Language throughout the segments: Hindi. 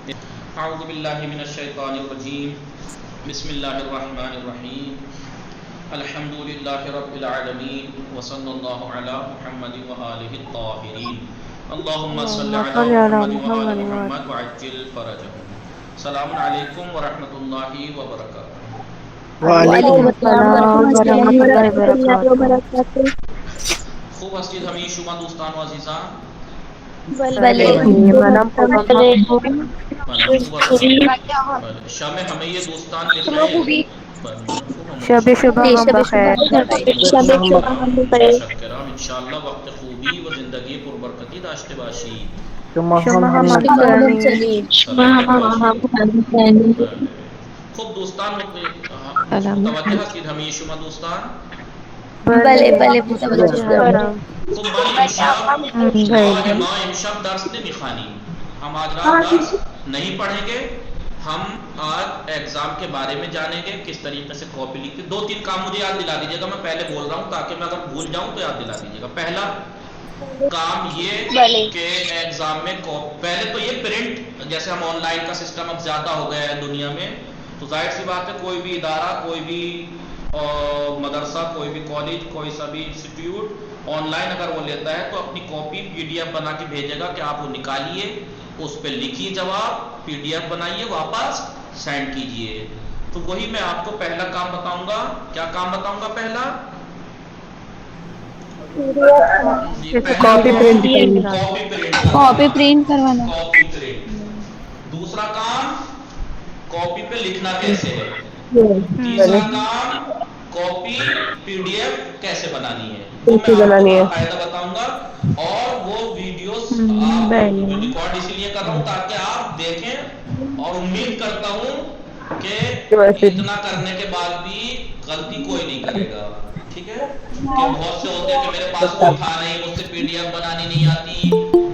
अऊज़ु बिल्लाहि मिनश शैतानिर रजीम। बिस्मिल्लाहिर्रहमानिर्रहीम। अल्हम्दुलिल्लाहि रब्बिल आलमीन व सल्लल्लाहु अला मुहम्मदिन व आलिहित ताहिरीन। अल्लाहुम्मा सल्लि अल्लाहुम्मा अला सल्लि अला मुहम्मदिन व आलि मुहम्मद व मुहम्मद व अज्जिल फरजहुम। सलामुन अलैकुम व रहमतुल्लाहि व बरकातुहू। वालेकुम वालेकुम अस्सलाम अस्सलाम व वरहमतुल्लाहि रहमतुल्लाहि व वरहमतुल्लाहि बरकातुहू। वबरकातुहू। खूब हस्तीद हमी शुमा दोस्तान व अज़ीज़ान भले सलीम मनम खुबम हकूम। मनम खूब हस्ती शम हमें ये दोस्तान मिल रहे मरफूम शब शुबह हम शब शुभ बखैर। शब शुभ हम करे मुतशक्किरान इंशाअल्लाह वक्त खूबी व ज़िंदगी पुरबरकती दाश्ते बाशी। शुमा हम शुमाहम चली। चलील खूब दोस्तान सलाम। मुतवज्जह हस्तीद हमी शुमा दोस्तान भले भले भले मुतवज्जिह मुतवज्जिह हस्तम। खूब मन इमशाब भले मा इमशाब दर्स ने मिखानी। हम आज रात दर्स नहीं पढ़ेंगे। हम आज एग्जाम के बारे में जानेंगे किस तरीके से कॉपी लिखते। दो तीन काम मुझे याद दिला दीजिएगा, मैं पहले बोल रहा हूँ ताकि मैं अगर भूल जाऊं तो याद दिला दीजिएगा। पहला काम ये भले कि एग्जाम में पहले तो ये प्रिंट, जैसे हम ऑनलाइन का सिस्टम अब ज्यादा हो गया है दुनिया में, तो जाहिर सी बात है कोई भी इदारा, कोई भी मदरसा, कोई भी कॉलेज, कोई सा भी इंस्टीट्यूट ऑनलाइन अगर वो लेता है तो अपनी कॉपी पीडीएफ बना के भेजेगा कि आप वो निकालिए, उस पर लिखिए जवाब, पीडीएफ बनाइए, वापस सेंड कीजिए। तो वही मैं आपको पहला काम बताऊंगा। क्या काम बताऊंगा? पहला पहला कॉपी काम प्रिंट करना। कॉपी प्रिंट कॉपी करवाना। प्रिंट करवाना। Copy print. दूसरा काम कॉपी पे लिखना कैसे है। तीसरा चले काम कॉपी पीडीएफ कैसे बनानी है, वो मैं कैसी आपको बनानी है। बाकायदा बताऊंगा। और वो वीडियोस आप भले रिकॉर्ड इसलिए कर रहा हूं ताकि आप देखें, और उम्मीद करता हूं कि वैसे इतना करने के बाद भी गलती कोई नहीं करेगा। ठीक है, कि बहुत से होते हैं कि मेरे पास कोई था नहीं, मुझसे पीडीएफ बनानी नहीं आती,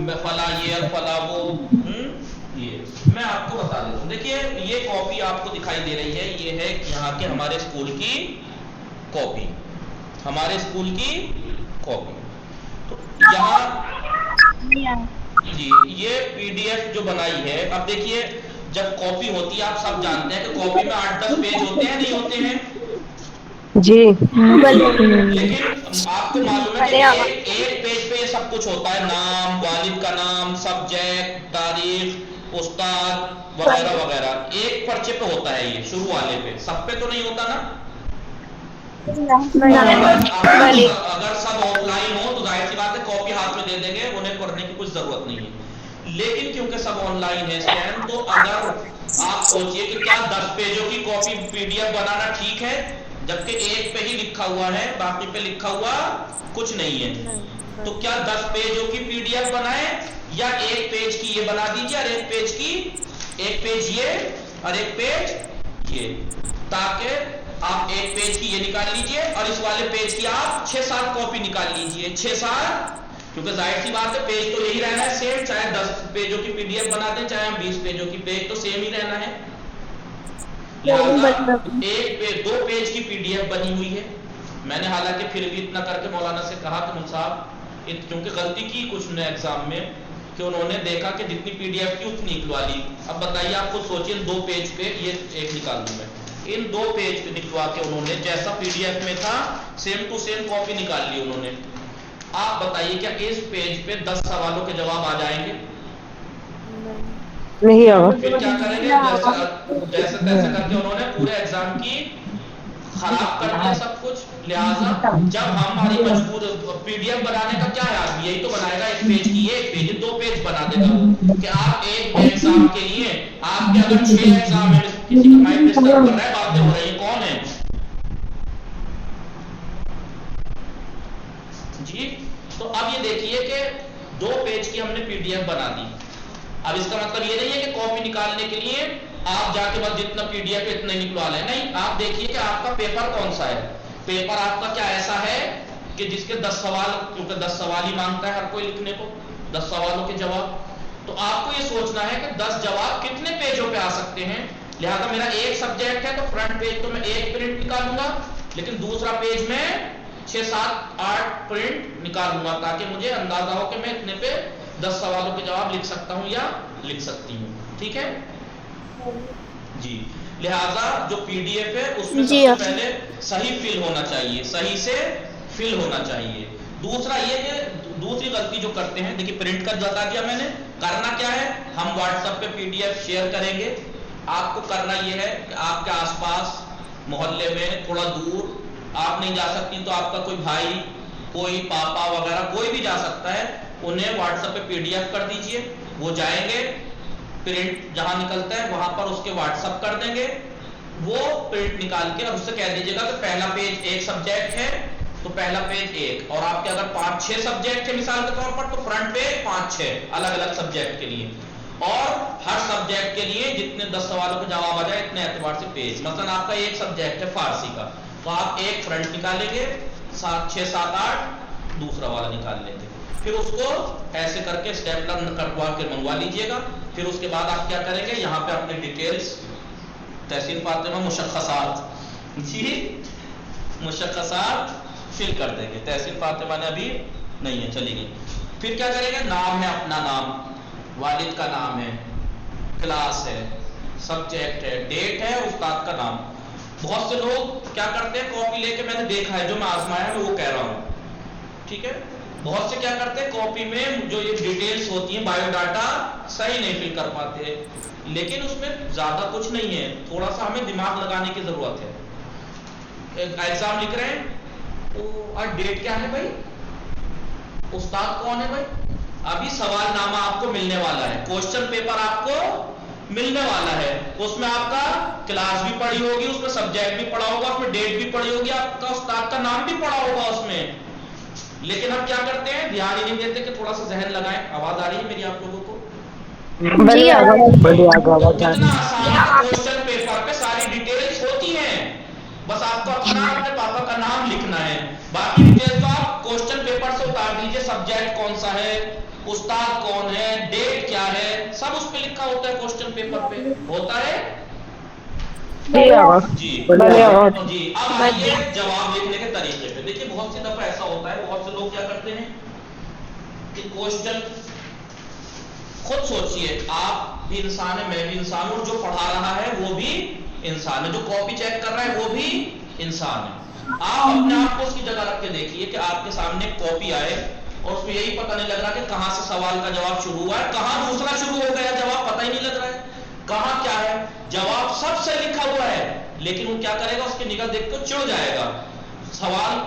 मैं फला ये और फला वो। ये मैं आपको बता देता हूँ। देखिए ये कॉपी आपको दिखाई दे रही है, ये है यहाँ के हमारे स्कूल की कॉपी, हमारे स्कूल की कॉपी। तो यहाँ जी ये पीडीएफ जो बनाई है, अब देखिए जब कॉपी होती है, आप सब जानते हैं कि कॉपी में 8-10 पेज होते हैं, नहीं होते हैं जी। जी। लेकिन आपको मालूम है कि एक पेज पे ये सब कुछ होता है, नाम, वालिद का नाम, सब्जेक्ट, तारीख, उस्ताद वगैरह वगैरह, एक पर्चे पे होता है ये, शुरू वाले पे, सब पे तो नहीं होता ना। अगर सब ऑफलाइन हो तो जाहिर सी बात है कॉपी हाथ में दे देंगे, उन्हें पढ़ने की कुछ जरूरत नहीं है। लेकिन क्योंकि सब ऑनलाइन है स्कैन, तो अगर आप सोचिए कि क्या 10 पेजों की कॉपी पीडीएफ बनाना ठीक है, जबकि एक पे ही लिखा हुआ है, बाकी पे लिखा हुआ कुछ नहीं है। तो क्या 10 पेजों की पीडीएफ बनाए, या एक पेज की ये बना दीजिए, और एक पेज ये और एक पेज ये, ताकि आप एक पेज की ये निकाल लीजिए और इस वाले पेज की आप 6-7 कॉपी निकाल लीजिए, 6-7। क्योंकि जाहिर सी बात है पेज तो यही रहना है सेम, चाहे 10 पेजों की पीडीएफ बना दें, चाहे हम 20 पेजों की, पेज तो सेम ही रहना है। लिहाजा एक पेज, 2 पेज की पीडीएफ बनी हुई है। मैंने हालांकि फिर भी इतना करके मौलाना से कहा कि मुझे साहब, क्योंकि गलती की कुछ ने एग्जाम में कि उन्होंने देखा कि जितनी पीडीएफ की उतनी निकलवा ली। अब बताइए, आप खुद सोचिए, 2 पेज पे ये एक निकाल दूं मैं, इन 2 पेज पे निकलवा के उन्होंने जैसा पीडीएफ में था सेम टू सेम कॉपी निकाल ली उन्होंने। आप बताइए क्या इस पेज पे 10 सवालों के जवाब आ जाएंगे? नहीं होगा। फिर क्या करेंगे, जैसे तैसे करके उन्होंने पूरे एग्जाम की खराब कर दिया सब कुछ। लिहाजा जब हमारी मजबूर पीडीएफ बनाने का क्या है, आदमी यही तो बनाएगा, एक पेज की एक पेज 2 पेज बना देगा वो, कि आप एक एग्जाम के लिए, आपके अगर 6 एग्जाम है, किसी का माइंड डिस्टर्ब कर रहा है, बातें हो रही है, कौन है जी। तो अब ये देखिए कि 2 पेज की हमने पीडीएफ बना दी। अब इसका मतलब ये नहीं है कि कॉपी निकालने के लिए आप जाके बस जितना पीडीएफ है इतना निकलवा लें, नहीं। आप देखिए कि आपका पेपर कौन सा है। पेपर आपका क्या ऐसा है कि जिसके 10 सवाल, क्योंकि 10 सवाल ही मांगता है हर कोई लिखने को, 10 सवालों के जवाब। तो आपको ये सोचना है कि 10 जवाब कितने पेजों पे आ सकते हैं। लिहाजा मेरा एक सब्जेक्ट है तो फ्रंट पेज तो मैं एक प्रिंट निकालूंगा, लेकिन दूसरा पेज में 6-7-8 प्रिंट निकालूंगा, ताकि मुझे अंदाजा हो कि मैं इतने पे 10 सवालों के जवाब लिख सकता हूं या लिख सकती हूँ। ठीक है जी। लिहाजा जो पीडीएफ है उसमें जी, सबसे आप- पहले सही फिल होना चाहिए, सही से फिल होना चाहिए। दूसरा ये कि दूसरी गलती जो करते हैं, देखिए प्रिंट कर बता दिया मैंने, करना क्या है, हम व्हाट्सएप पे पीडीएफ शेयर करेंगे। आपको करना ये है कि आपके आसपास मोहल्ले में थोड़ा दूर आप नहीं जा सकती तो आपका कोई भाई, कोई पापा वगैरह कोई भी जा सकता है, उन्हें व्हाट्सएप पे पीडीएफ कर दीजिए। वो जाएंगे, प्रिंट जहां निकलता है वहां पर उसके व्हाट्सएप कर देंगे, वो प्रिंट निकाल के उससे कह दीजिएगा कि पहला पेज एक सब्जेक्ट है तो पहला पेज एक, और आपके अगर 5-6 सब्जेक्ट है मिसाल के तौर पर तो फ्रंट पे 5-6 अलग अलग सब्जेक्ट के लिए, और हर सब्जेक्ट के लिए जितने 10 सवालों के जवाब आ जाए इतने एतबार से पेज। मतलब आपका एक सब्जेक्ट है फारसी का तो आप एक फ्रंट निकालेंगे, 7-6-7-8 दूसरा वाला निकाल लेंगे, फिर उसको ऐसे करके स्टेपलर कटवा के मंगवा लीजिएगा। फिर उसके बाद आप क्या करेंगे, यहाँ पे अपनी डिटेल्स तहसील फातिमा मुशख्खसात जी, मुशख्खसात फिल कर देंगे। तहसील फातिमा ने अभी नहीं है, चली गई। फिर क्या करेंगे, नाम है, अपना नाम, वालिद का नाम है, क्लास है, सब्जेक्ट है, डेट है, उस्ताद का नाम। बहुत से लोग क्या करते हैं, कॉपी लेके, मैंने देखा है, जो मैं आजमाया है वो कह रहा हूं, ठीक है। बहुत से क्या करते हैं, कॉपी में जो ये डिटेल्स होती हैं, बायोडाटा सही नहीं फिल कर पाते, लेकिन उसमें ज्यादा कुछ नहीं है, थोड़ा सा हमें दिमाग लगाने की जरूरत है। एग्जाम लिख रहे हैं तो और डेट क्या है भाई, उस्ताद कौन है भाई, अभी सवालनामा आपको मिलने वाला है, क्वेश्चन पेपर आपको मिलने वाला है, उसमें आपका क्लास भी पढ़ी होगी, उसमें सब्जेक्ट भी पढ़ा होगा, उसमें डेट भी पढ़ी होगी, आपका उस्ताद का नाम भी पढ़ा होगा उसमें। लेकिन हम क्या करते हैं, ध्यान ही नहीं देते कि थोड़ा सा जहन लगाएं। आवाज आ रही है मेरी आप लोगों को? जी, कितना आसान है, क्वेश्चन पेपर पे सारी डिटेल्स होती हैं, बस आपको अपना अपने पापा का नाम लिखना है, बाकी डिटेल्स तो आप क्वेश्चन पेपर से उतार दीजिए, सब्जेक्ट कौन सा है, उस्ताद कौन है, डेट क्या है, सब उस पे लिखा होता है, क्वेश्चन पेपर पे होता है जी। जी अब आइए जवाब लिखने के तरीके पे। देखिए बहुत सी दफा ऐसा होता है, बहुत से लोग क्या करते हैं कि क्वेश्चन, खुद सोचिए, आप भी इंसान है, मैं भी इंसान हूं, जो पढ़ा रहा है वो भी इंसान है, जो कॉपी चेक कर रहा है वो भी इंसान है। आप अपने आप को उसकी जगह रख के देखिए कि आपके सामने कॉपी आए और उसमें यही पता नहीं लग रहा कि कहां से सवाल का जवाब शुरू हुआ है, कहां दूसरा शुरू हो गया, जवाब पता ही नहीं लग रहा है कहां क्या है, जवाब सबसे लिखा हुआ है, लेकिन वो क्या करेगा, उसकी निगाह देख कर चिढ़ जाएगा। सवाल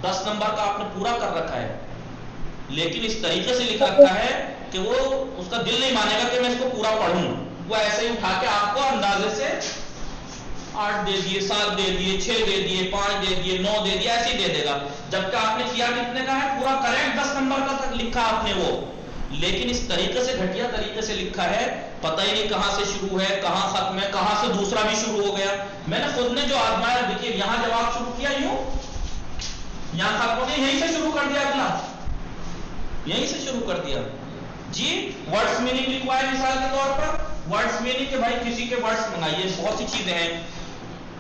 10 नंबर का आपने पूरा कर रखा है, लेकिन इस तरीके से लिख रखा है कि वो, उसका दिल नहीं मानेगा कि मैं इसको पूरा पढ़ूं, वो ऐसे ही उठा के आपको अंदाजे से 8 दे दिए, 7 दे दिए, 6 दे दिए, 5 दे दिए, 9 दे दिए, ऐसे ही दे देगा, जबकि आपने किया कितने का है, पूरा करेक्ट 10 नंबर का तक लिखा आपने वो, लेकिन इस तरीके से, घटिया तरीके से लिखा है, पता ही नहीं कहां से शुरू है, कहां खत्म है, कहां से दूसरा भी शुरू हो गया। मैंने खुद ने जो आजमाया, देखिए यहां जवाब शुरू किया यूं, यहां खत्म हो गया, यहीं से शुरू कर दिया, अगला यहीं से शुरू कर दिया जी। वर्ड्स मीनिंग लिखवा है मिसाल के तौर पर, वर्ड्स मीनिंग के भाई किसी के वर्ड्स मंगाइए, बहुत सी चीजें हैं,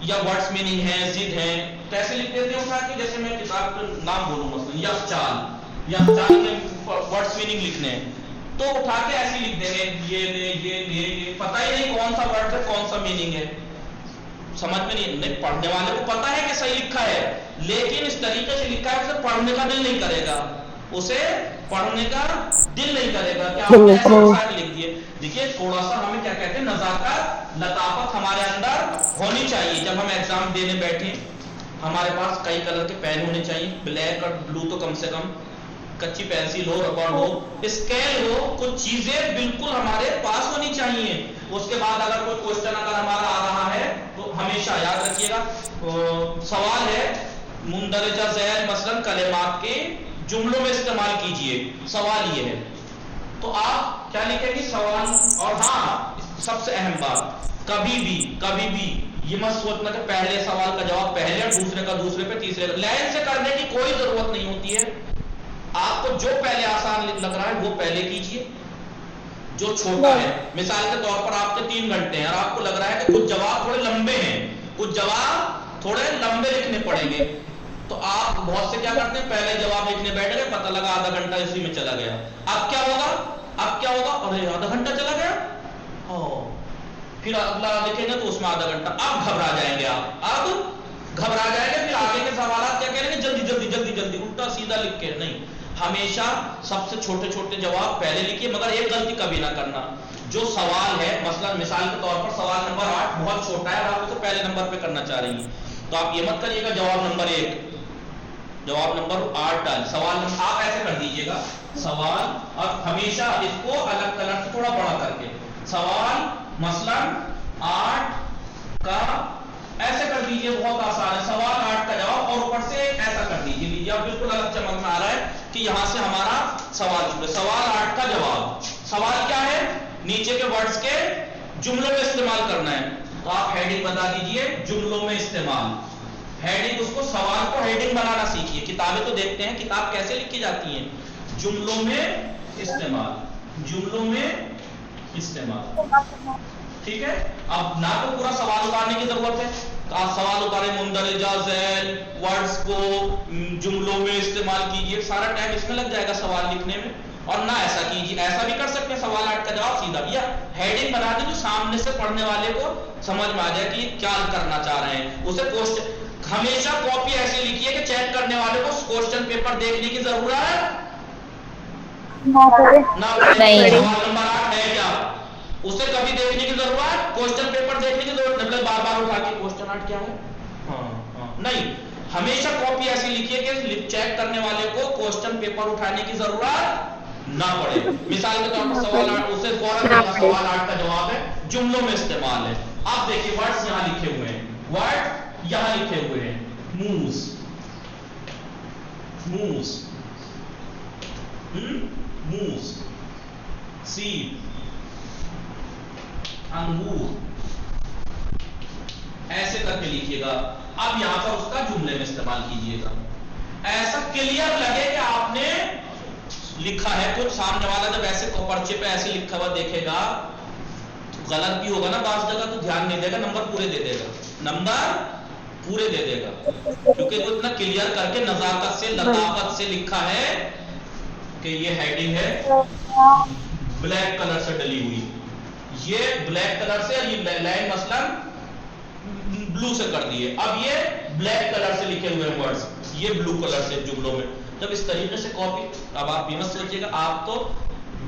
या वर्ड्स मीनिंग है, जिद है, कैसे लिख देते हैं उठा के, जैसे मैं किताब का नाम बोलूं मसलन यखचाल के वर्ड्स मीनिंग लिखने हैं तो उठा के ऐसे लिख देंगे, ये पता ही नहीं कौन सा वर्ड है, कौन सा मीनिंग है, समझ में नहीं। पढ़ने वाले को पता है कि सही लिखा है, लेकिन इस तरीके से लिखा है उसे पढ़ने का दिल नहीं करेगा, उसे पढ़ने का दिल नहीं करेगा कि आपने ऐसा लिख दिए। देखिए थोड़ा सा हमें क्या कहते हैं, नजाकत, लताफत हमारे अंदर होनी चाहिए। जब हम एग्जाम देने बैठे, हमारे पास कई कलर के पेन होने चाहिए, ब्लैक और ब्लू तो कम से कम, कच्ची पेंसिल हो, रबड़ हो, स्केल हो, कुछ चीजें बिल्कुल हमारे पास होनी चाहिए। उसके बाद अगर कोई क्वेश्चन अगर हमारा आ रहा है तो हमेशा याद रखिएगा, सवाल है मुंदरजा ज़ैल मसलन कलेमात के जुमलों में इस्तेमाल कीजिए, सवाल ये है तो आप क्या लिखेंगे, सवाल। और हाँ, सबसे अहम बात, कभी भी ये मत सोचना कि पहले सवाल का जवाब पहले और दूसरे का दूसरे पे, तीसरे का, लाइन से करने की कोई जरूरत नहीं होती है। आपको जो पहले आसान लग रहा है वो पहले कीजिए, जो छोटा है, मिसाल के तौर पर आपके 3 घंटे हैं और आपको लग रहा है कि कुछ जवाब थोड़े लंबे हैं, कुछ जवाब थोड़े लंबे लिखने पड़ेंगे, तो आप बहुत से क्या करते हैं, पहले जवाब लिखने बैठ गए, पता लगा आधा घंटा इसी में चला गया। अब क्या होगा, अरे आधा घंटा चला गया, फिर अगला लिखेंगे तो उसमें आधा घंटा। अब घबरा जाएंगे आप, अब घबरा जाएंगे, फिर आगे के सवाल क्या करेंगे, जल्दी जल्दी जल्दी जल्दी उल्टा सीधा लिख के नहीं। हमेशा सबसे छोटे छोटे जवाब पहले लिखिए, मगर एक गलती कभी ना करना, जो सवाल है मसलन मिसाल के तौर पर सवाल नंबर 8 बहुत छोटा है और आप उसे पहले नंबर पे करना चाह रही हैं, तो आप ये मत करिएगा जवाब नंबर 1, जवाब नंबर 8 डाल, सवाल नंबर आप ऐसे कर दीजिएगा सवाल, और हमेशा इसको अलग कलर से थोड़ा बड़ा करके, सवाल मसलन 8 का ऐसे कर दीजिए, बहुत आसान है, सवाल 8 का जवाब, और ऊपर से ऐसा कर दीजिए, लीजिए अब बिल्कुल अलग चमक में आ रहा है कि यहां से हमारा सवाल शुरू है। सवाल 8 का जवाब, सवाल क्या है, नीचे के वर्ड्स के जुमलों में इस्तेमाल करना है, तो आप हेडिंग बता दीजिए जुमलों में इस्तेमाल, हेडिंग, उसको सवाल को हेडिंग बनाना सीखिए। किताबें तो देखते हैं किताब कैसे लिखी जाती हैं, जुमलों में इस्तेमाल, जुमलों में इस्तेमाल, ठीक है। अब ना तो पूरा सवाल उतारने की जरूरत है, तो आप सवाल उतारे मुंदरजा झैल वर्ड्स को जुमलों में इस्तेमाल कीजिए, सारा टाइम इसमें लग जाएगा सवाल लिखने में, और ना ऐसा कीजिए, ऐसा भी कर सकते हैं सवाल 8 का जवाब सीधा भैया हेडिंग बना दीजिए, सामने से पढ़ने वाले को समझ में आ जाए कि क्या करना चाह रहे हैं। उसे क्वेश्चन, हमेशा कॉपी ऐसी लिखिए कि चेक करने वाले को क्वेश्चन पेपर देखने की जरूरत ना पड़े। सवाल नंबर 8 है क्या, उसे कभी देखने की जरूरत, क्वेश्चन पेपर देखने की जरूरत नहीं, बार बार उठा के क्वेश्चन 8 क्या है, नहीं, हमेशा कॉपी ऐसी लिखिए कि चेक करने वाले को क्वेश्चन पेपर उठाने की जरूरत ना पड़े। मिसाल के तौर पर सवाल 8, उसे फौरन सवाल 8 का जवाब है, जुमलों में इस्तेमाल है। आप देखिए वर्ड्स यहां लिखे हुए हैं, वर्ड यहां लिखे हुए हैं, मूव्स, मूव्स, मूव्स, सीड, अंगूर, ऐसे करके लिखिएगा। अब यहां पर उसका जुमले में इस्तेमाल कीजिएगा, ऐसा क्लियर लगे कि आपने लिखा है कुछ, सामने वाला जब ऐसे पर्चे पे ऐसे लिखा हुआ देखेगा तो गलत भी होगा ना बात जगह, तो ध्यान नहीं देगा, नंबर पूरे दे देगा, नंबर पूरे दे देगा, क्योंकि वो इतना क्लियर करके नजाकत से लताफत से लिखा है कि ये हेडिंग है ब्लैक कलर से डली हुई, ये ब्लैक कलर से, ये लाइन मसलन ब्लू से कर दिए, अब ये ब्लैक कलर से लिखे हुए वर्ड्स, ये ब्लू कलर से जुमलों में, जब इस तरीके से कॉपी, अब आप ये मत सोचिएगा आप तो,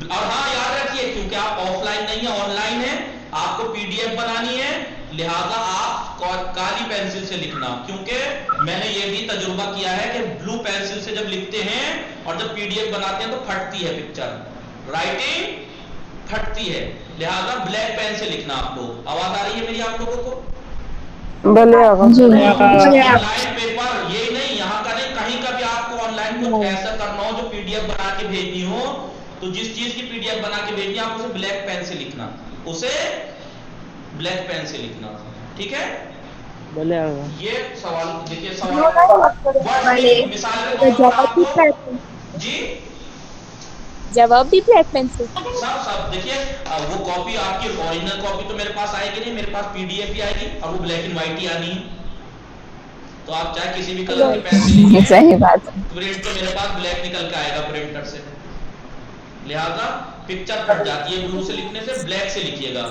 और हाँ याद रखिए क्योंकि आप ऑफलाइन नहीं है ऑनलाइन है, आपको पीडीएफ बनानी है, लिहाजा आप काली पेंसिल से लिखना, क्योंकि मैंने ये भी तजुर्बा किया है कि ब्लू पेंसिल से जब लिखते हैं और जब पीडीएफ बनाते हैं तो फटती है पिक्चर, राइटिंग फटती है, लिहाजा ब्लैक पेन से लिखना आप लोग। आवाज आ रही है मेरी आप लोगों को? ऑनलाइन पेपर ये नहीं, यहाँ का नहीं, कहीं का भी आपको ऑनलाइन कुछ ऐसा करना हो जो पीडीएफ बना के भेजनी हो, तो जिस चीज की पीडीएफ बना के भेजनी आप उसे ब्लैक पेन से लिखना, उसे ब्लैक पेन से लिखना, ठीक है। ये सवाल देखिए, सवाल मिसाल के तौर पर आपको जी जवाब भी ब्लैक पेंसिल, सब देखिए, वो कॉपी आपकी ओरिजिनल कॉपी तो मेरे पास आएगी नहीं, मेरे पास पीडीएफ भी आएगी और वो ब्लैक एंड व्हाइट ही आनी है, तो आप चाहे किसी भी कलर की पेन से लिखिए, सही बात है। प्रिंट तो मेरे पास ब्लैक निकल के आएगा प्रिंटर से, लिहाजा पिक्चर फट जाती है ब्लू से लिखने से, ब्लैक से लिखिएगा,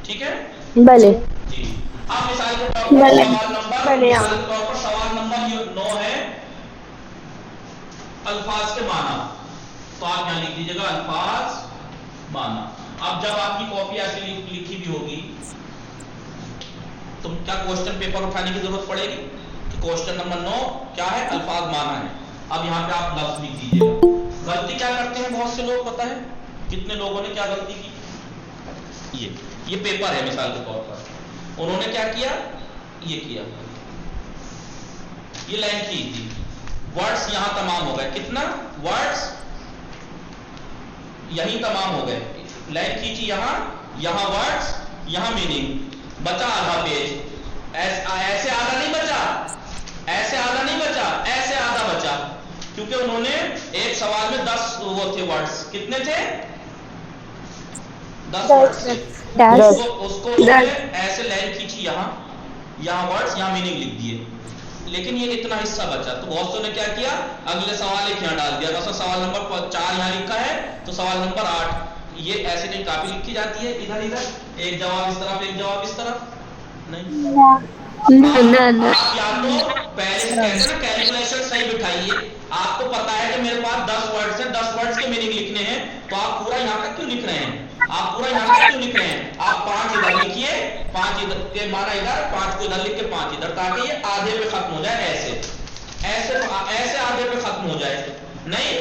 ठीक है भले जी। अब मिसाल के तौर पर सवाल नंबर, मिसाल के तौर पर सवाल नंबर 9 है अल्फाज के माना, तो आप यहां लिख दीजिएगा अल्फाज माना। अब जब आपकी कॉपी ऐसी लिखी भी होगी तो क्या क्वेश्चन पेपर उठाने की जरूरत पड़ेगी कि क्वेश्चन नंबर 9 क्या है, अल्फाज माना है। अब यहाँ पे आप लफ्ज लिख दीजिएगा। गलती क्या करते हैं बहुत से लोग, पता है कितने लोगों ने क्या गलती की, ये पेपर है मिसाल के तौर पर, उन्होंने क्या किया, ये किया, ये लाइन की थी, वर्ड्स यहां तमाम हो गए, कितना वर्ड्स यही तमाम हो गए, लाइन खींची यहां वर्ड्स, यहां मीनिंग, बचा आधा पेज, ऐसे आधा नहीं बचा, ऐसे आधा नहीं बचा, ऐसे आधा बचा, क्योंकि उन्होंने एक सवाल में 10 वो थे वर्ड्स, कितने थे 10 वर्ड्स थे, उसको ऐसे लाइन खींची यहां वर्ड्स, यहां मीनिंग लिख दिए, लेकिन ये इतना हिस्सा बचा, तो बहुत सौ ने क्या किया, अगले सवाल एक यहाँ डाल दिया, मतलब सवाल नंबर 4 यहाँ लिखा है तो सवाल नंबर 8 ये ऐसे नहीं कॉपी लिखी जाती है इधर इधर, एक जवाब इस तरफ एक जवाब इस तरफ, नहीं। आप या तो पहले से कहते हैं ना कैलकुलेशन सही बिठाइए। आपको पता है कि मेरे पास 10 वर्ड्स हैं, 10 वर्ड्स के मीनिंग लिखने हैं, तो आप पूरा यहाँ तक क्यों लिख रहे हैं, आप पूरा यहाँ तक क्यों लिख रहे हैं, आप 5 इधर लिखिए, 5 इधर के माना इधर, 5 को इधर लिख के 5 इधर, ताकि ये आधे पे खत्म हो जाए, ऐसे ऐसे ऐसे आधे पे खत्म हो जाए, नहीं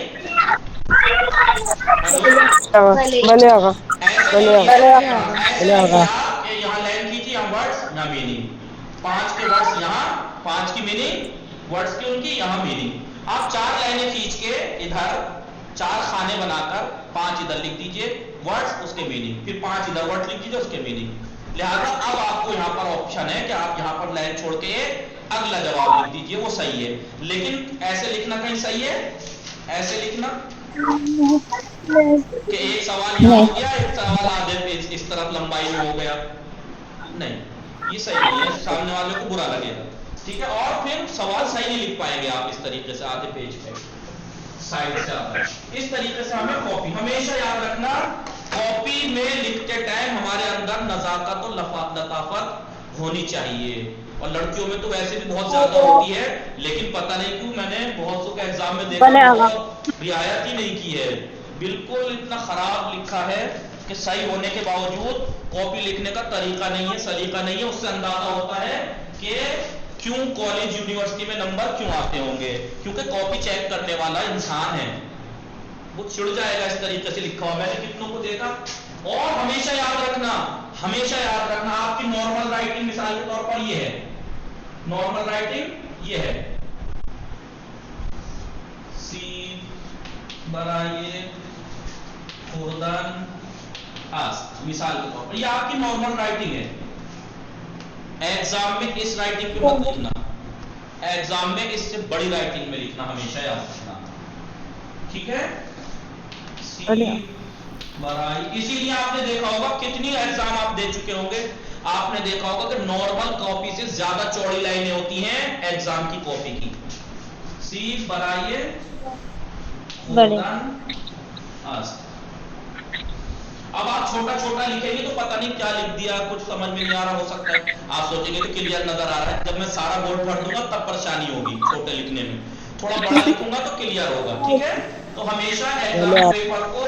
भले होगा ऐसे भले नहीं होगा किया, ऐसे भले नहीं होगा। किया कि यहाँ लाइन की थी, यहाँ वर्ड्स यहाँ मीनिंग, 5 के वर्ड्स यहाँ, 5 की मीनिंग, वर्ड्स की उनकी यहाँ मीनिंग। आप 4 लाइनें खींच के इधर 4 खाने बनाकर 5 इधर लिख दीजिए वर्ड्स उसके मीनिंग, फिर 5 इधर वर्ड्स लिख दीजिए उसके मीनिंग। लिहाजा अब आपको यहाँ पर ऑप्शन है कि आप यहाँ पर लाइन छोड़ के अगला जवाब लिख दीजिए, वो सही है। लेकिन ऐसे लिखना कहीं सही है, ऐसे लिखना कि एक सवाल यहाँ हो गया, एक सवाल आधे पेज इस तरफ लंबाई में हो गया, नहीं, ये सही नहीं है, सामने वाले को बुरा लगेगा, ठीक है। और फिर सवाल सही नहीं लिख पाएंगे आप इस तरीके से आधे पेज पे साइड से आता है। इस तरीके से हमें कॉपी हमेशा याद रखना, कॉपी में लिखते टाइम हमारे अंदर नजाकत और लताफत होनी चाहिए। और लड़कियों में तो वैसे भी बहुत ज्यादा होती है, लेकिन पता नहीं क्यों मैंने बहुत सौ के एग्जाम में देखा बहुत रियायत ही नहीं की है, बिल्कुल इतना खराब लिखा है कि सही होने के बावजूद कॉपी लिखने का तरीका नहीं है, सलीका नहीं है। उससे अंदाजा होता है कि क्यों कॉलेज यूनिवर्सिटी में नंबर क्यों आते होंगे, क्योंकि कॉपी चेक करने वाला इंसान है, वो चिढ़ जाएगा इस तरीके से लिखा हुआ, मैंने कितनों को देखा। और हमेशा याद रखना, हमेशा याद रखना, आपकी नॉर्मल राइटिंग मिसाल के तौर पर ये है, नॉर्मल राइटिंग ये है, सी बनाइए खुर्दन आस, मिसाल के तौर पर ये आपकी नॉर्मल राइटिंग है। एग्जाम में इस राइटिंग पे मत लिखना, एग्जाम में इससे बड़ी राइटिंग में लिखना, हमेशा याद रखना, ठीक है। इसीलिए आपने देखा होगा कितनी एग्जाम आप दे चुके होंगे, आपने देखा होगा कि नॉर्मल कॉपी से ज्यादा चौड़ी लाइनें होती हैं एग्जाम की कॉपी की। सी बनाइए अब आप छोटा छोटा लिखेंगे तो पता नहीं क्या लिख दिया, कुछ समझ में नहीं आ रहा, हो सकता है आप सोचेंगे कि क्लियर नजर आ रहा है, जब मैं सारा बोर्ड भर दूंगा तब परेशानी होगी छोटे लिखने में, थोड़ा बड़ा लिखूंगा तो क्लियर होगा, ठीक है। तो हमेशा एग्जाम पेपर को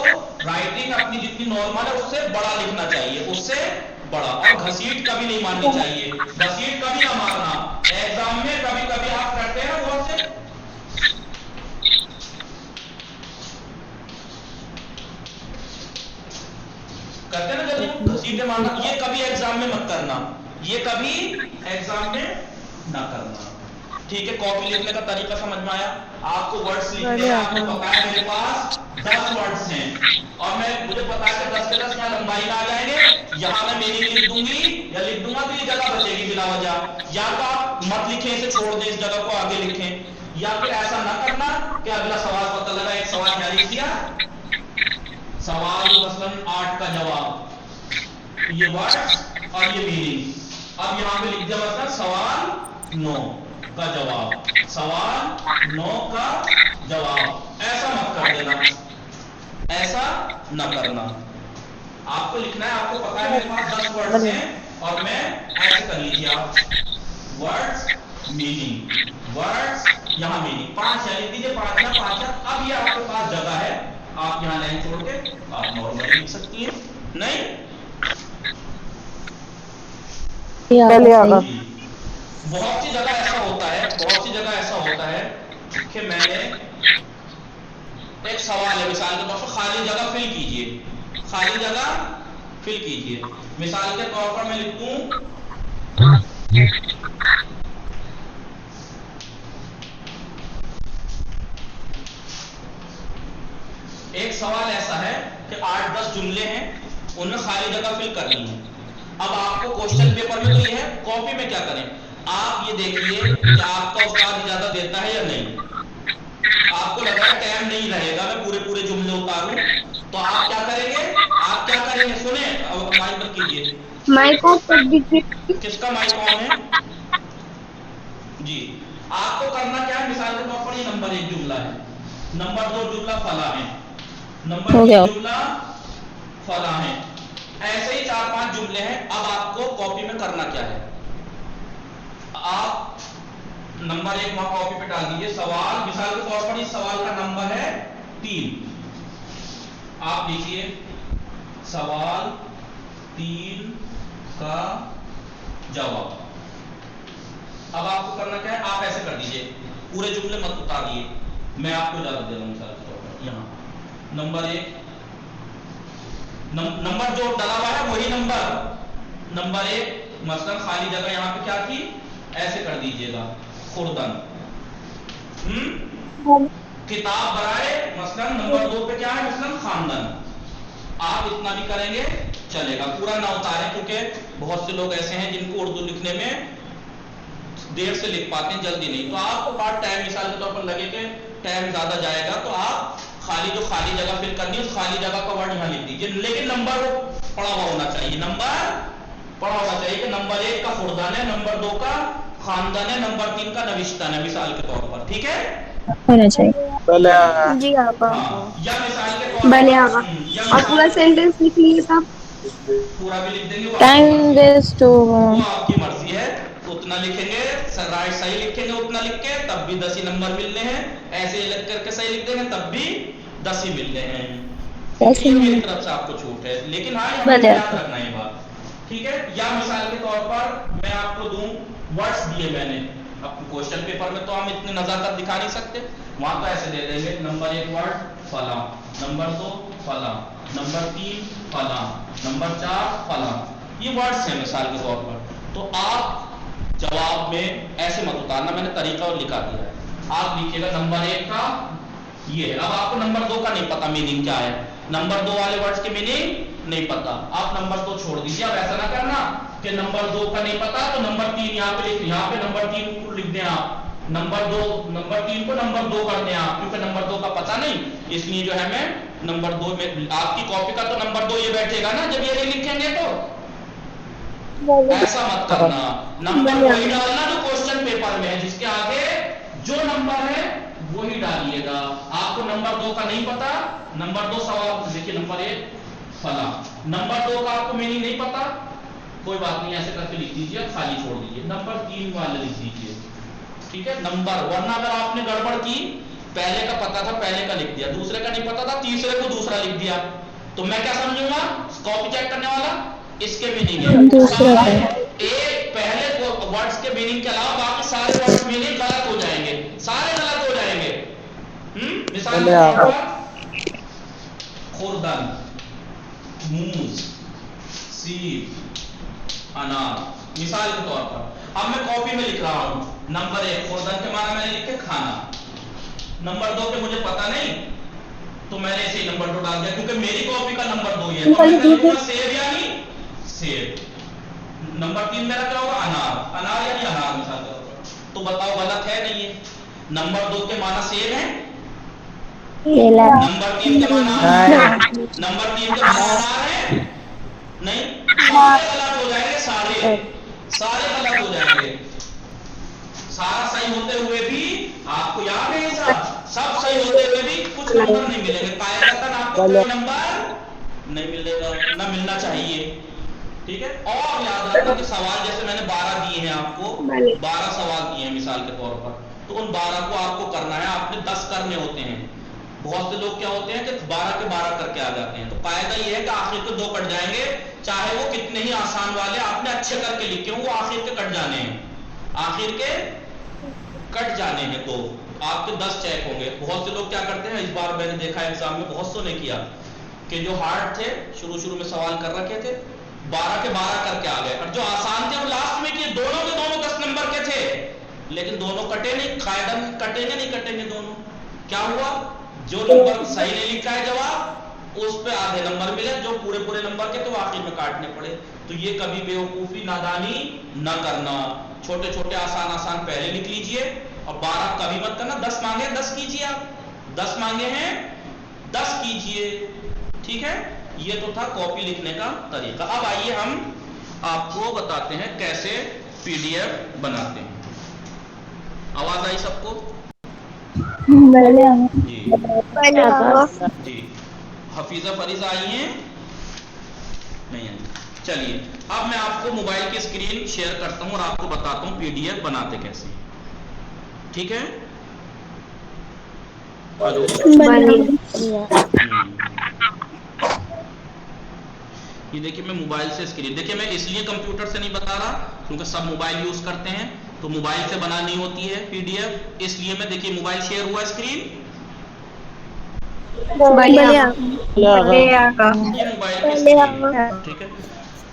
राइटिंग अपनी जितनी नॉर्मल है उससे बड़ा लिखना चाहिए, उससे बड़ा। और घसीट कभी नहीं मारनी चाहिए, घसीट कभी ना मारना। एग्जाम में कभी कभी आप करते हैं वो से करते हैं ना, जब घसीटे मारना, ये कभी एग्जाम में मत करना, ये कभी एग्जाम में ना करना, ठीक है। कॉपी लिखने का तरीका समझ में आया आपको, वर्ड्स लिखने हैं, आपको पता है मेरे पास 10 वर्ड्स हैं और मुझे पता है कि 10 के 10 यहाँ लंबाई में आ जाएंगे, यहाँ मैं मीनिंग लिख दूंगी या लिख दूंगा तो ये जगह बचेगी बिना वजह। या तो आप मत लिखें, इसे छोड़ दें, इस जगह को आगे लिखें, या फिर ऐसा ना करना कि अगला सवाल पता लगा एक सवाल क्या लिख दिया, सवाल मसलन 8 का जवाब, ये वर्ड्स और ये मीनिंग, अब यहाँ पे लिख दिया मतलब सवाल 9 का जवाब, सवाल 9 का जवाब, ऐसा मत कर देना, ऐसा न करना। आपको लिखना है, आपको पता है मेरे पास 10 वर्ड्स हैं और मैं ऐसे कर लीजिए आप, वर्ड्स मीनिंग, वर्ड्स यहाँ मीनिंग, 5 यहाँ लिख दीजिए, 5 या 5 या। अब ये आपके पास जगह है, आप यहाँ लाइन छोड़ के आप नॉर्मल लिख सकती हैं, नहीं बहुत सी जगह ऐसा होता है, बहुत सी जगह ऐसा होता है कि मैंने एक सवाल है, मिसाल के तौर पर खाली जगह फिल कीजिए, खाली जगह फिल कीजिए, मिसाल के तौर पर मैं लिखूं एक सवाल ऐसा है कि 8-10 जुमले हैं, उनमें खाली जगह फिल करनी है। अब आपको क्वेश्चन पेपर में तो ये है, कॉपी में क्या करें, आप ये देखिए कि आपका उस्ताद इजाजत देता है या नहीं। आपको लग रहा है टाइम नहीं रहेगा, मैं पूरे पूरे जुमले उतारूं, तो आप क्या करेंगे, आप क्या करेंगे, सुने, अब माइक बंद कीजिए, माइक ऑफ कर दीजिए, किसका माइक ऑन है जी। आपको करना क्या है, मिसाल के तौर पर ये नंबर 1 जुमला है, नंबर 2 जुमला फला है, नंबर 3 जुमला फला है। ऐसे ही 4-5 जुमले हैं। अब आपको कॉपी में करना क्या है, आप नंबर 1 वहां कॉपी पे डाल दीजिए। सवाल मिसाल के तौर पर इस सवाल का नंबर है 3, आप लिखिए सवाल 3 का जवाब। अब आपको करना क्या है, आप ऐसे कर दीजिए, पूरे जुमले मत उतारिए, मैं आपको इजाजत दे रहा हूं मिसाल के तौर पर। यहां नंबर 1 नंबर जो डाला हुआ है वही नंबर 1 मसलन खाली जगह यहां पे क्या थी, ऐसे कर दीजिएगा खुर्दन। किताब बराए मसलन नंबर 2 पे क्या है, मसलन खानदान। आप इतना भी करेंगे चलेगा, पूरा ना उतारें, क्योंकि बहुत से लोग ऐसे हैं जिनको उर्दू लिखने में देर से लिख पाते हैं, जल्दी नहीं। तो आपको बात टाइम मिसाल के तौर पर लगे कि टाइम ज्यादा जाएगा, तो आप खाली जो खाली जगह फिल करनी है उस खाली जगह का वर्ड यहां लिख दीजिए, लेकिन नंबर पढ़ा हुआ होना चाहिए, नंबर पढ़ा होना चाहिए कि नंबर 1 का खुर्दान है, नंबर 2 का खानदान है, नंबर 3 का नविश्तान है, मिसाल के तौर पर। ठीक है, होना चाहिए। जी आका। या मिसाल के तौर भले पर आका। और पूरा सेंटेंस लिख लिए था, पूरा भी लिख देंगे, वो टाइम वेस्ट होगा। आपकी मर्जी है, उतना लिखेंगे, राइट सही लिखेंगे उतना लिख के, तब भी 10 ही नंबर मिलने हैं, ऐसे लिख करके सही लिख देंगे तब भी 10 ही मिलने हैं। ये मेरी तरफ से आपको छूट है, लेकिन हाँ याद रखना है बात, ठीक है। या मिसाल के तौर पर मैं आपको दूं, वर्ड्स दिए मैंने, अब क्वेश्चन पेपर में तो हम इतने नजाकत दिखा नहीं सकते, वहां तो ऐसे दे देंगे नंबर 1 वर्ड फला, नंबर 2 फला, नंबर 3 फला, नंबर 4 फला, ये वर्ड्स हैं मिसाल के तौर पर। तो आप जवाब में ऐसे मत उतारना, मैंने तरीका और लिखा दिया है, आप लिखिएगा नंबर 1 का ये। अब आपको नंबर 2 का नहीं पता मीनिंग क्या है, नंबर 2 वाले वर्ड्स की मीनिंग नहीं पता, आप नंबर 2 छोड़ दीजिए। अब ऐसा ना करना कि नंबर 2 का नहीं पता तो नंबर 3 यहाँ पे लिख, यहाँ पे नंबर 3 को लिख दें आप, नंबर 3 को नंबर 2 कर दें आप, क्योंकि नंबर 2 का पता नहीं, इसलिए जो है मैं नंबर 2 में, आपकी कॉपी का तो नंबर 2 ये बैठेगा ना जब ये नहीं लिखेंगे, तो ऐसा मत करना। नंबर वही डालना जो क्वेश्चन पेपर में है, जिसके आगे जो नंबर है वही डालिएगा। आपको नंबर 2 का नहीं पता, नंबर 2 सवाल देखिए, नंबर 1 फला, नंबर 2 का आपको मीनिंग नहीं पता, कोई बात नहीं, ऐसे करके लिख दीजिए, खाली छोड़ दीजिए, नंबर 3 वाले लिख दीजिए, ठीक है नंबर। वरना अगर आपने गड़बड़ की, पहले का पता था पहले का लिख दिया, दूसरे का नहीं पता था तीसरे को दूसरा लिख दिया, तो मैं क्या समझूंगा, कॉपी चेक करने वाला इसके मीनिंग है दूसरा है, एक पहले वर्ड्स के मीनिंग के अलावा बाकी सारे वर्ड्स मीनिंग गलत हो जाएंगे, सारे गलत हो जाएंगे। मिसाल के तौर पर खुर्दन, मूज, सीब, अनार, मिसाल के तौर पर। अब मैं कॉपी में लिख रहा हूं, नंबर 1 खुर्दन के माना मैंने लिखे खाना, नंबर 2 पे मुझे पता नहीं तो मैंने इसे नंबर 2 डाल दिया, क्योंकि मेरी कॉपी का नंबर 2 ही है, तो मैं लिखूंगा सेब यानी सेब। नंबर 3 मेरा क्या होगा, अनार, अनार यानी अनार, मिसाल के तौर पर। तो बताओ गलत है नहीं है, नंबर 2 के माना सेब है, नंबर 3 के माना नंबर 3 के माना अनार है नहीं, सारे गलत हो जाएंगे, सारे गलत हो जाएंगे, सारा सही होते हुए भी आपको याद है, सब सही होते हुए भी कुछ नंबर नहीं मिलेंगे, कायदतन आपको कोई नंबर नहीं मिलेगा, ना मिलना चाहिए, ठीक है। और याद रखना कि सवाल जैसे मैंने 12 दिए हैं आपको, 12 सवाल दिए हैं मिसाल के तौर पर, तो उन 12 को आपको करना है, आपने 10 करने होते हैं। बहुत से लोग क्या होते हैं कि 12 के 12 करके आ जाते हैं, तो कायदा ये है कि आखिर के 2 कट जाएंगे, चाहे वो कितने ही आसान वाले आपने अच्छे करके लिखे हो, वो आखिर के कट जाने हैं, आखिर के कट जाने हैं, तो आपके 10 चेक होंगे। बहुत से लोग क्या करते हैं, इस बार मैंने देखा एग्जाम में बहुत सो ने किया कि जो हार्ड थे शुरू में सवाल कर रखे थे, 12 के 12 करके आ गए, और जो आसान थे वो लास्ट में किए, दोनों के दोनों 10 नंबर के थे, लेकिन दोनों कटे नहीं, कायदा कटेंगे दोनों। क्या हुआ, जो नंबर सही नहीं लिखा है जवाब, उस पे आधे नंबर मिले, जो पूरे नंबर के तो आखिर में काटने पड़े। तो ये कभी बेवकूफी नादानी न करना, छोटे आसान पहले लिख लीजिए, और 12 कभी मत करना, 10 मांगे 10 कीजिए, आप 10 मांगे हैं 10 कीजिए, ठीक है। ये तो था कॉपी लिखने का तरीका। अब आइए हम आपको बताते हैं कैसे पीडीएफ बनाते हैं। आवाज आई सबको? जी जी, हफीजा फरीजा आई हैं, नहीं आएगी। चलिए अब मैं आपको मोबाइल की स्क्रीन शेयर करता हूं और आपको बताता हूं पीडीएफ बनाते कैसे, ठीक है? हेलो। ये देखिए मैं मोबाइल से स्क्रीन, देखिए मैं इसलिए कंप्यूटर से नहीं बता रहा क्योंकि सब मोबाइल यूज करते हैं तो मोबाइल से बनानी होती है पीडीएफ, इसलिए मैं देखिए मोबाइल शेयर हुआ स्क्रीन, ये मोबाइल की स्क्रीन, ठीक है?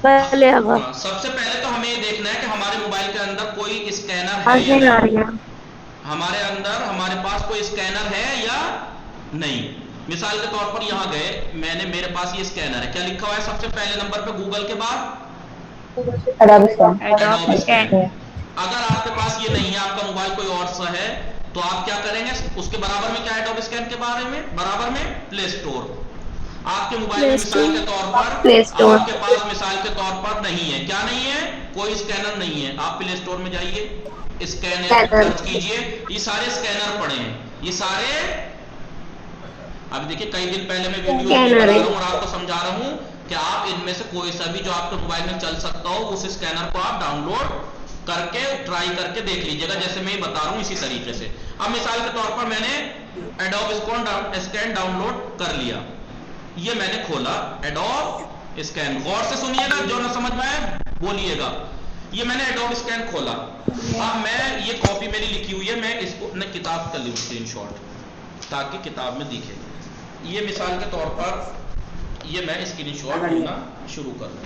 हाँ, सबसे पहले तो हमें ये देखना है कि हमारे मोबाइल के अंदर कोई स्कैनर है या नहीं, हमारे अंदर हमारे पास कोई स्कैनर है या नहीं। मिसाल के तौर पर यहाँ गए, मैंने मेरे पास ये स्कैनर है, क्या लिखा हुआ है सबसे पहले नंबर पे गूगल के बाद? Adobe scan. अगर आपके पास ये नहीं है, आपका मोबाइल कोई और सा है, तो आप क्या करेंगे, उसके बराबर में क्या एडोब स्कैन के बारे में बराबर में प्ले स्टोर। आपके मोबाइल में मिसाल के तौर पर आपके पास मिसाल के तौर पर नहीं है, क्या नहीं है, कोई स्कैनर नहीं है, आप प्ले स्टोर में जाइए, स्कैनर सर्च कीजिए, ये सारे स्कैनर पड़े हैं, ये सारे। अब देखिए कई दिन पहले मैं वीडियो बना रहा हूं और आपको समझा रहा हूं कि आप इनमें से कोई सा भी जो आपके मोबाइल में चल सकता हो उस स्कैनर को आप डाउनलोड करके ट्राई करके देख लीजिएगा, जैसे मैं बता रहा हूं इसी तरीके से। अब मिसाल के तौर पर मैंने एडोब स्कैन डाउनलोड कर लिया, ये मैंने खोला एडोब स्कैन, गौर से सुनिएगा, जो ना समझ में आए बोलिएगा। ये मैंने एडोब स्कैन खोला, अब मैं ये कॉपी मेरी लिखी हुई है, मैं इसको अपने किताब कर लूँ स्क्रीनशॉट ताकि किताब में दिखे। ये मिसाल के तौर पर ये मैं स्क्रीनशॉट लेना शुरू कर दूं।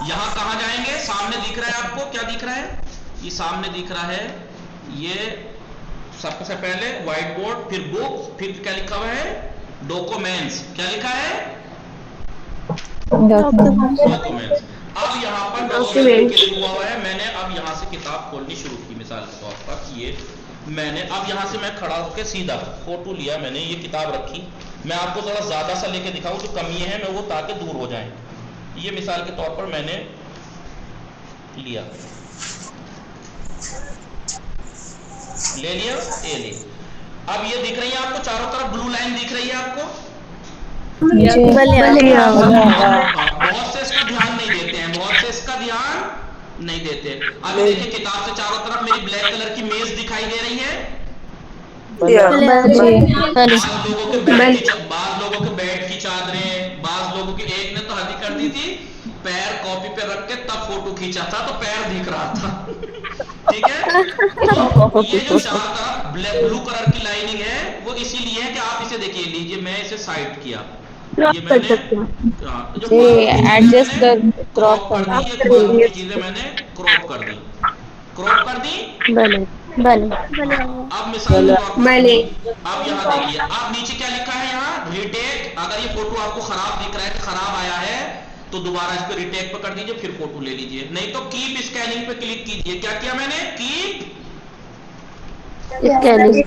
यहां कहां जाएंगे, सामने दिख रहा है आपको, क्या दिख रहा है, ये सामने दिख रहा है, ये सबसे पहले व्हाइट बोर्ड, फिर बुक, फिर क्या लिखा हुआ है, डॉक्यूमेंट्स, क्या लिखा है, डॉक्यूमेंट्स। अब यहाँ पर डॉक्यूमेंट लिखा हुआ है, मैंने अब यहाँ से किताब खोलनी शुरू की, मिसाल के तौर पर ये मैंने अब यहाँ से मैं खड़ा होकर सीधा फोटो लिया, मैंने ये किताब रखी, मैं आपको थोड़ा ज्यादा सा लेके दिखाऊं, जो कमी है मैं वो ताकि दूर हो जाए। ये मिसाल के तौर पर मैंने लिया, ले लिया, ये ले। अब ये दिख रही है आपको चारों तरफ ब्लू लाइन दिख रही है आपको, बहुत से इसका ध्यान नहीं देते हैं, बहुत से इसका ध्यान नहीं देते। अब देखिए किताब से चारों तरफ मेरी ब्लैक कलर की मेज दिखाई दे रही है, बाज लोगों के बेड की चादरें, बाज लोगों की, एक ने तो हद कर दी थी, पैर कॉपी पे रख के तब फोटो खींचा था तो पैर दिख रहा था, ठीक है? तो ये जो चारों तरफ ब्लू कलर की लाइनिंग है वो इसीलिए है कि आप इसे देखिए, लीजिए मैं इसे साइड किया, ये मैंने जो एडजस्ट क्रॉप कर दी, ये फालतू की चीजें मैंने क्रॉप कर दी, क्रॉप कर दी। अब मिसाल अब यहाँ देखिए, अब नीचे क्या लिखा है, यहाँ रीटेक, अगर ये फोटो आपको खराब दिख रहा है, खराब आया है तो दोबारा इस पे रीटेक पे कर दीजिए, फिर फोटो ले लीजिए, नहीं तो कीप स्कैनिंग पे क्लिक कीजिए। क्या किया मैंने, कीप स्कैनिंग, ये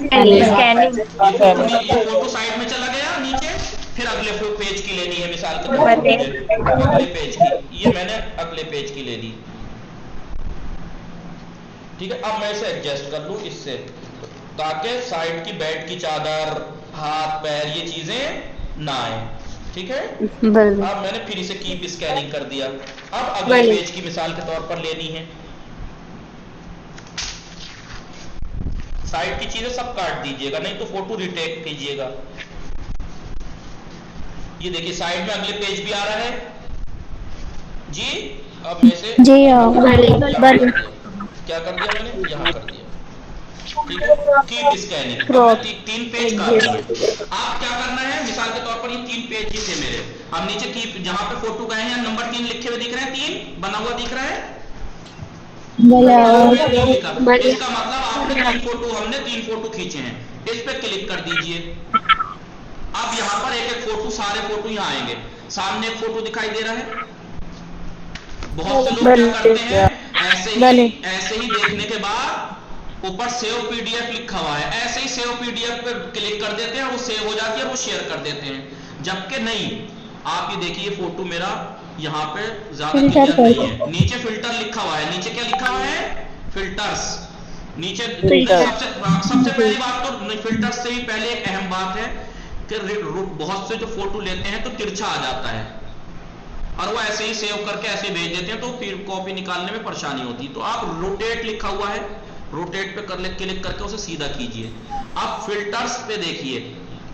फोटो साइड में चला गया नीचे, फिर अगले पेज की लेनी है, मिसाल के तौर पर अगले पेज की, ये मैंने अगले पेज की ले ली, ठीक है? अब मैं इसे एडजस्ट कर लूं इससे, ताकि साइड की बेड की चादर, हाथ पैर ये चीजें ना आए, ठीक है? अब मैंने फिर इसे कीप स्कैनिंग कर दिया। अब अगले पेज की मिसाल के तौर पर लेनी है, साइड की चीजें सब काट दीजिएगा, नहीं तो फोटो रिटेक कीजिएगा। ये देखिए साइड में अगले पेज भी आ रहा है जी। अब मैं इसे क्या कर दिया मैंने, यहाँ कर दिया, ठीक है? कीप स्कैनिंग, तीन पेज काट दिए। आप क्या करना है, मिसाल के तौर पर ये 3 पेज ही थे मेरे, अब नीचे कीप, जहां पे फोटो गए हैं नंबर 3 लिखे हुए दिख रहे हैं, 3 बना हुआ दिख रहा है, इसका मतलब आपने 3 फोटो, हमने 3 फोटो खींचे हैं, इस पे क्लिक कर दीजिए। अब यहाँ पर एक एक फोटो, सारे फोटो यहाँ आएंगे, सामने एक फोटो दिखाई दे रहा है। बहुत से लोग क्या करते हैं, ऐसे ही देखने के बाद ऊपर सेव पीडीएफ लिखा हुआ है, ऐसे ही सेव पीडीएफ पे क्लिक कर देते हैं, वो सेव हो जाती है, वो शेयर कर देते हैं, जबकि नहीं। आप ये देखिए फोटो मेरा यहाँ पे ज्यादा क्लियर नहीं है, नीचे फिल्टर लिखा हुआ है, नीचे क्या लिखा हुआ है, फिल्टर्स, नीचे सबसे पहली बात तो फिल्टर्स से भी पहले एक अहम बात है कि बहुत से जो फोटो लेते हैं तो तिरछा आ जाता है और वो ऐसे ही सेव करके ऐसे ही भेज देते हैं, तो फिर कॉपी निकालने में परेशानी होती है। तो आप रोटेट लिखा हुआ है, रोटेट पे क्लिक करके उसे सीधा कीजिए। आप फिल्टर्स पे देखिए,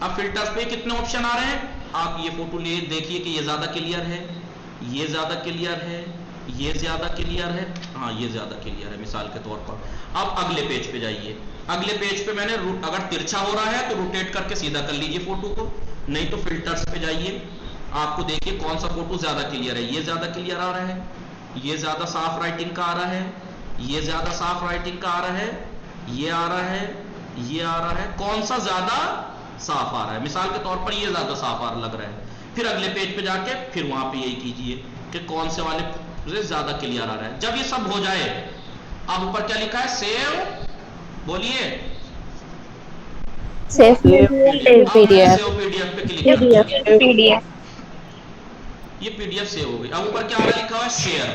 अब फिल्टर्स पे कितने ऑप्शन आ रहे हैं। आप ये फोटो ले देखिए कि ये ज्यादा क्लियर है, ये ज्यादा क्लियर है, ये ज्यादा क्लियर है, हाँ ये ज्यादा क्लियर है मिसाल के तौर पर। अब अगले पेज पे जाइए, अगले पेज पे मैंने अगर तिरछा हो रहा है तो रोटेट करके सीधा कर लीजिए फोटो को, नहीं तो फिल्टर्स पे जाइए। आपको देखिए कौन सा फोटो ज्यादा क्लियर है, ये ज्यादा क्लियर आ रहा है, ये ज्यादा साफ राइटिंग का आ रहा है, ये ज्यादा साफ राइटिंग का आ रहा है, ये आ रहा है, ये आ रहा है, कौन सा ज्यादा साफ आ रहा है। मिसाल के तौर पर ये ज्यादा साफ आ लग रहा है। फिर अगले पेज पे जाके फिर वहां पे यही कीजिए कि कौन से वाले ज्यादा क्लियर आ रहा है। जब ये सब हो जाए, अब ऊपर क्या लिखा है, सेव, बोलिए सेव पीडीएफ पे क्लिक कर, पीडीएफ ये पीडीएफ सेव हो गई। अब ऊपर क्या लिखा हुआ है, शेयर।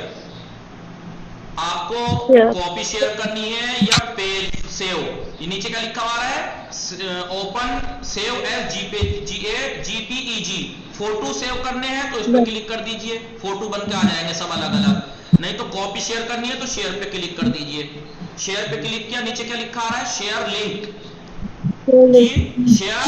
आपको कॉपी शेयर करनी है या पेज सेव, ये नीचे क्या लिखा हुआ है, open save as JPEG. Photo save करने हैं तो इस पर क्लिक कर दीजिए, फोटो बन के आ जाएंगे सब अलग अलग। नहीं तो कॉपी शेयर करनी है तो शेयर पे क्लिक कर दीजिए। शेयर पे क्लिक किया, नीचे क्या लिखा आ रहा है, शेयर लिंक,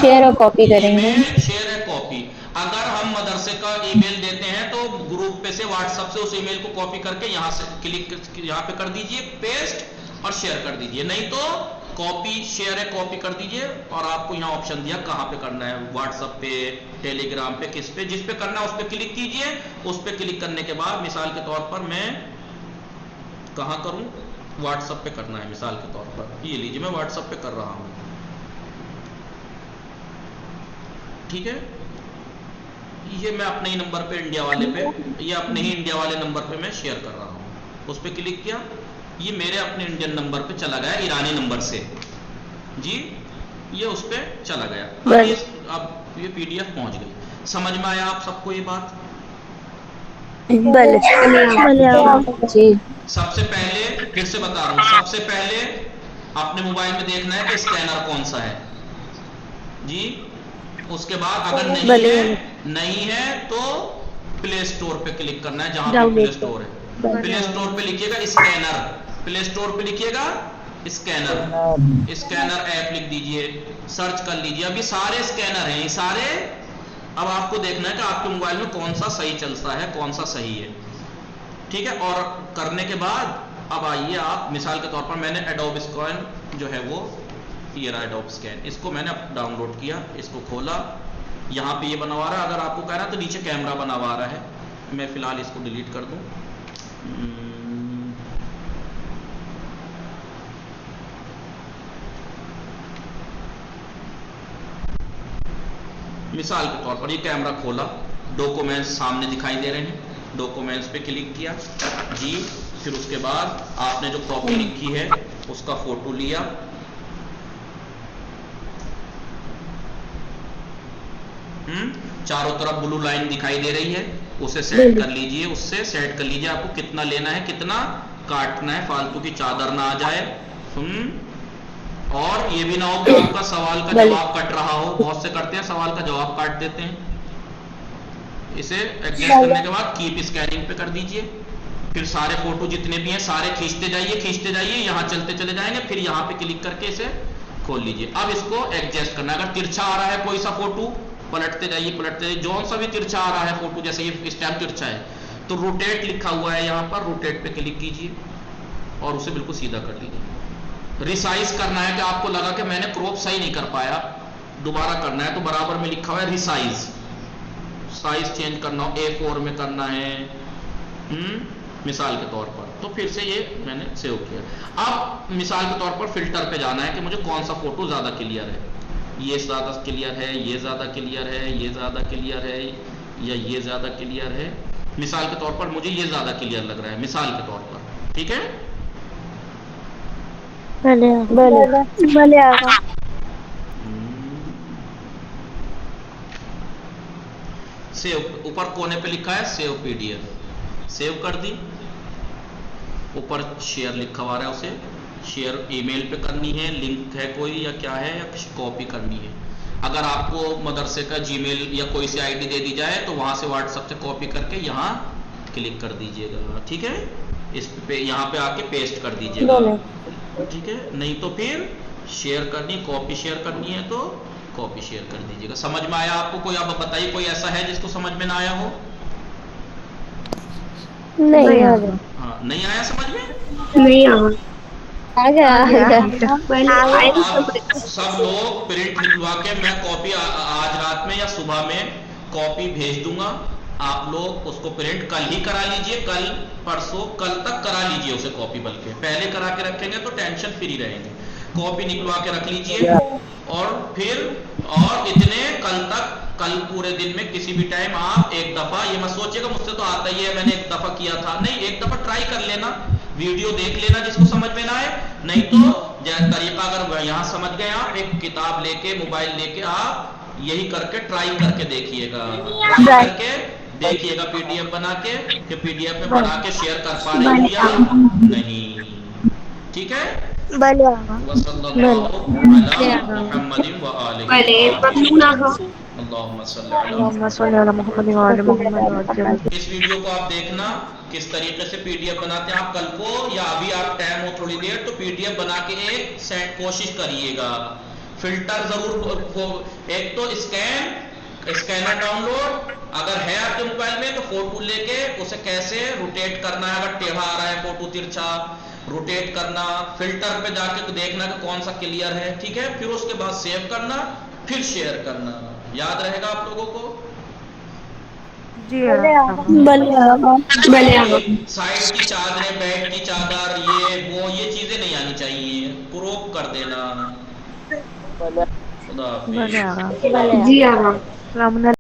शेयर और कॉपी करेंगे, शेयर है कॉपी। अगर हम मदरसे का ईमेल देते हैं तो ग्रुप पे से व्हाट्सएप से उस ईमेल को कॉपी करके यहाँ से क्लिक यहाँ पे कर दीजिए, पेस्ट और शेयर कर दीजिए। नहीं तो कॉपी शेयर है कॉपी कर दीजिए। और आपको यहाँ ऑप्शन दिया कहाँ पे करना है, व्हाट्सएप पे, टेलीग्राम पे, किस पे, जिस पे करना है उस पे क्लिक कीजिए। उस पे क्लिक करने के बाद मिसाल के तौर पर मैं कहाँ करूँ, व्हाट्सएप पे करना है मिसाल के तौर पर, ये लीजिए मैं व्हाट्सएप पे कर रहा हूँ, ठीक है। ये मैं अपने ही नंबर पे इंडिया वाले पे, ये अपने ही इंडिया वाले नंबर पे मैं शेयर कर रहा हूँ। उस पे क्लिक किया, ये मेरे अपने इंडियन नंबर पे चला गया, ईरानी नंबर से जी, ये उस पे चला गया। अब ये पीडीएफ पहुंच गई। समझ में आया आप सबको ये बात? जी। सबसे पहले फिर से बता रहा हूँ, सबसे पहले अपने मोबाइल में देखना है कि स्कैनर कौन सा है जी। उसके बाद अगर नहीं है तो प्ले स्टोर पे क्लिक करना है, जहां पे प्ले स्टोर है। प्ले स्टोर पे लिखिएगा स्कैनर, प्ले स्टोर पे लिखिएगा स्कैनर, स्कैनर ऐप लिख दीजिए, सर्च कर लीजिए। अभी सारे स्कैनर हैं, ये सारे। अब आपको देखना है कि आपके मोबाइल में कौन सा सही चलता है, कौन सा सही है, ठीक है। और करने के बाद अब आइए आप, मिसाल के तौर पर मैंने एडोब स्कैन जो है वो, ये रहा एडोब स्कैन, इसको मैंने डाउनलोड किया, इसको खोला, यहाँ पे ये बना हुआ रहा है। अगर आपको कह रहा है तो नीचे कैमरा बना हुआ रहा है, मैं फिलहाल इसको डिलीट कर दूं। मिसाल के तौर पर ये कैमरा खोला, डॉक्यूमेंट्स सामने दिखाई दे रहे हैं, डॉक्यूमेंट्स पे क्लिक किया जी। फिर उसके बाद आपने जो कॉपी लिखी है उसका फोटो लिया, चारों तरफ ब्लू लाइन दिखाई दे रही है, उसे सेट कर लीजिए, उससे सेट कर लीजिए आपको कितना लेना है, कितना काटना है, फालतू की चादर ना आ जाए। और ये भी ना हो कि आपका सवाल का जवाब कट रहा हो, बहुत से करते हैं सवाल का जवाब काट देते हैं। इसे एडजस्ट करने के बाद कीप स्कैनिंग पे कर दीजिए। फिर सारे फोटो जितने भी हैं सारे खींचते जाइए, यहाँ चलते चले जाएंगे, फिर यहाँ पे क्लिक करके इसे खोल लीजिए। अब इसको एडजस्ट करना, अगर तिरछा आ रहा है कोई सा फोटो, पलटते जाइए, जौन सा भी तिरछा आ रहा है फोटो, जैसे ये इस टाइम तिरछा है तो रोटेट लिखा हुआ है यहाँ पर, रोटेट पे क्लिक कीजिए और उसे बिल्कुल सीधा कर लीजिए। रिसाइज करना है कि आपको लगा कि मैंने क्रॉप सही नहीं कर पाया, दोबारा करना है तो बराबर में लिखा हुआ है रिसाइज, साइज चेंज करना हो, A4 में करना है मिसाल के तौर पर, तो फिर से ये मैंने सेव किया। अब मिसाल के तौर पर फिल्टर पे जाना है कि मुझे कौन सा फोटो ज्यादा क्लियर है, ये ज्यादा क्लियर है, ये ज्यादा क्लियर है, ये ज्यादा क्लियर है, या ये ज्यादा क्लियर है। मिसाल के तौर पर मुझे ये ज्यादा क्लियर लग रहा है, मिसाल के तौर पर, ठीक है। भले आगा। सेव, ऊपर कोने पे लिखा है सेव पीडीएफ, सेव कर दी। ऊपर शेयर लिखा हुआ है, उसे शेयर ईमेल पे करनी है, लिंक है कोई या क्या है, या कॉपी करनी है। अगर आपको मदरसे का जीमेल या कोई सी आईडी दे दी जाए तो वहां से व्हाट्सएप से कॉपी करके यहाँ क्लिक कर दीजिएगा, ठीक है। इस पे यहाँ पे आके पेस्ट कर दीजिएगा, ठीक है। नहीं तो फिर शेयर करनी, कॉपी शेयर करनी है तो कॉपी शेयर कर दीजिएगा। समझ में आया आपको? कोई आप बताइए, कोई ऐसा है जिसको समझ में ना आया हो? नहीं आ हाँ, नहीं आया समझ में? नहीं आ गया सब लोग प्रिंट निकलवा के मैं कॉपी आज रात में या सुबह में कॉपी भेज दूंगा। आप लोग उसको प्रिंट कल ही करा लीजिए, कल परसों कल तक करा लीजिए उसे कॉपी, बल्कि पहले करा के रखेंगे तो टेंशन फ्री रहेंगे। कॉपी निकलवा के रख लीजिए और फिर इतने कल तक, कल पूरे दिन में किसी भी टाइम आप एक दफा, ये मत सोचिएगा मुझसे तो आता ही है मैंने एक दफा किया था, नहीं, एक दफा ट्राई कर लेना, वीडियो देख लेना जिसको समझ में ना आए। नहीं तो तरीका अगर यहाँ समझ गए आप, एक किताब लेके मोबाइल लेके आप यही करके ट्राई करके देखिएगा, ट्राई करके देखिएगा पीडीएफ बना के कि पीडीएफ में बना के शेयर कर पा रहे हो या नहीं, ठीक है। इस वीडियो को आप देखना किस तरीके से पीडीएफ बनाते हैं। आप कल को या अभी आप टाइम हो थोड़ी देर तो पीडीएफ बना के एक सेट कोशिश करिएगा। फिल्टर जरूर, एक तो स्कैनर डाउनलोड अगर है आपके मोबाइल में तो फोटो लेके उसे कैसे रोटेट करना है, अगर टेढ़ा आ रहा है फोटो तिरछा रोटेट करना, फिल्टर पे जाके देखना कि कौन सा क्लियर है, ठीक है। फिर उसके बाद सेव करना, फिर शेयर करना। याद रहेगा आप लोगों को? साइड की चादरें, बेड की चादर, ये चीजें नहीं आनी चाहिए, क्रॉप कर देना। खुदा हाफिज। जी